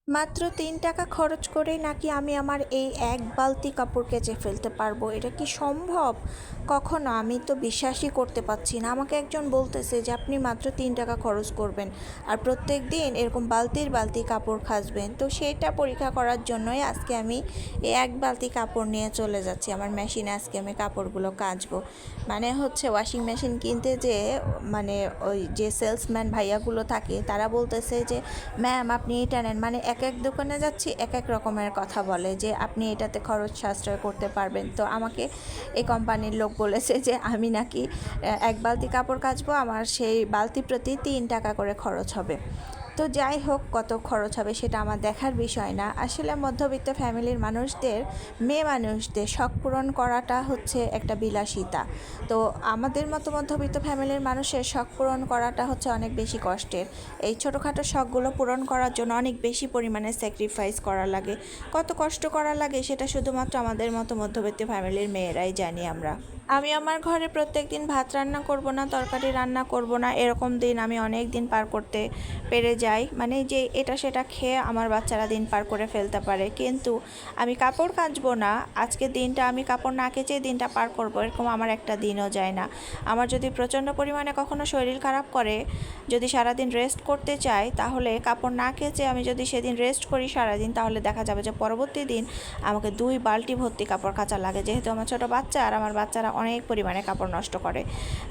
মাত্র ৩ টাকা খরচ করেই নাকি আমি আমার এই এক বালতি কাপড় কেচে ফেলতে পারবো? এটা কি সম্ভব? কখনো আমি তো বিশ্বাসই করতে পারছি না। আমাকে একজন বলতেছে যে আপনি মাত্র ৩ টাকা খরচ করবেন আর প্রত্যেক দিন এরকম বালতির বালতি কাপড় কাচবেন। তো সেটা পরীক্ষা করার জন্যই আজকে আমি এই এক বালতি কাপড় নিয়ে চলে যাচ্ছি আমার মেশিনে। আজকে আমি কাপড়গুলো কাচবো। মানে হচ্ছে ওয়াশিং মেশিন কিনতে যেয়ে মানে ওই যে সেলসম্যান ভাইয়াগুলো থাকে তারা বলতেছে যে ম্যাম আপনি এটা নেন। মানে এক এক দোকানে যাচ্ছি এক এক রকমের কথা বলে যে আপনি এটাতে খরচ সাশ্রয় করতে পারবেন। তো আমাকে এই কোম্পানির লোক বলেছে যে আমি নাকি এক বালতি কাপড় কাচবো, আমার সেই বালতি প্রতি ৩ টাকা করে খরচ হবে। তো যাই হোক, কত খরচ হবে সেটা আমার দেখার বিষয় না। আসলে মধ্যবিত্ত ফ্যামিলির মানুষদের, মেয়ে মানুষদের শখ পূরণ করাটা হচ্ছে একটা বিলাসিতা। তো আমাদের মতো মধ্যবিত্ত ফ্যামিলির মানুষের শখ পূরণ করাটা হচ্ছে অনেক বেশি কষ্টের। এই ছোটোখাটো শখগুলো পূরণ করার জন্য অনেক বেশি পরিমাণে স্যাক্রিফাইস করা লাগে। কত কষ্ট করা লাগে সেটা শুধুমাত্র আমাদের মতো মধ্যবিত্ত ফ্যামিলির মেয়েরাই জানি আমরা। আমি আমার ঘরে প্রত্যেক দিন ভাত রান্না করব না, তরকারি রান্না করব না, এরকম দিন আমি অনেক দিন পার করতে পেরে যাই। মানে যে এটা সেটা খেয়ে আমার বাচ্চারা দিন পার করে ফেলতে পারে, কিন্তু আমি কাপড় কাচবো না, আজকের দিনটা আমি কাপড় না কেচে দিনটা পার করব, এরকম আমার একটা দিনও যায় না। আমার যদি প্রচণ্ড পরিমাণে কখনো শরীর খারাপ করে, যদি সারাদিন রেস্ট করতে চাই, তাহলে কাপড় না কেচে আমি যদি সেদিন রেস্ট করি সারাদিন, তাহলে দেখা যাবে যে পরবর্তী দিন আমাকে 2 বালতি ভর্তি কাপড় কাচা লাগে, যেহেতু আমার ছোটো বাচ্চা আর আমার বাচ্চারা অনেক পরিমাণে কাপড় নষ্ট করে।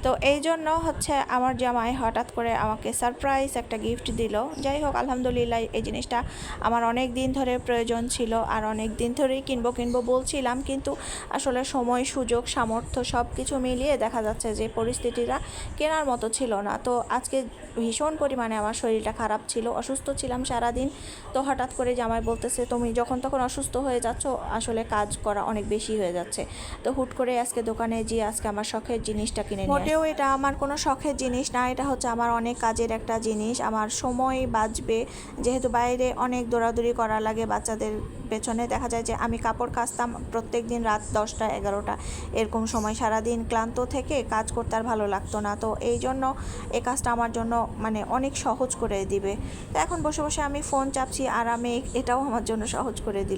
তো এই জন্য হচ্ছে আমার জামাই হঠাৎ করে আমাকে সারপ্রাইজ একটা গিফট দিল। যাই হোক, আলহামদুলিল্লাহ, এই জিনিসটা আমার অনেক দিন ধরে প্রয়োজন ছিল আর অনেক দিন ধরেই কিনবো বলছিলাম, কিন্তু আসলে সময়, সুযোগ, সামর্থ্য সব কিছু মিলিয়ে দেখা যাচ্ছে যে পরিস্থিতিটা কেনার মতো ছিল না। তো আজকে ভীষণ পরিমাণে আমার শরীরটা খারাপ ছিল, অসুস্থ ছিলাম সারাদিন। তো হঠাৎ করে জামাই বলতেছে তুমি যখন তখন অসুস্থ হয়ে যাচ্ছ, আসলে কাজ করা অনেক বেশি হয়ে যাচ্ছে। তো হুট করে আজকে দোকানে গিয়ে আজকে আমার শখের জিনিসটা কিনে নিয়ে মোটেও এটা আমার কোনো শখের জিনিস না, এটা হচ্ছে আমার অনেক কাজের একটা জিনিস। আমার সময় বাঁচবে, যেহেতু বাইরে অনেক দৌড়াদৌড়ি করা লাগে বাচ্চাদের পেছনে। দেখা যায় যে আমি কাপড় কাচতাম প্রত্যেক দিন রাত 10টা 11টা এরকম সময়, সারাদিন ক্লান্ত থেকে কাজ করতে আর ভালো লাগতো না। তো এই জন্য এই কাজটা আমার জন্য মানে অনেক সহজ করে দিবে। তো এখন বসে বসে আমি ফোন চাপছি আর আমি এটাও আমার জন্য সহজ করে দিল।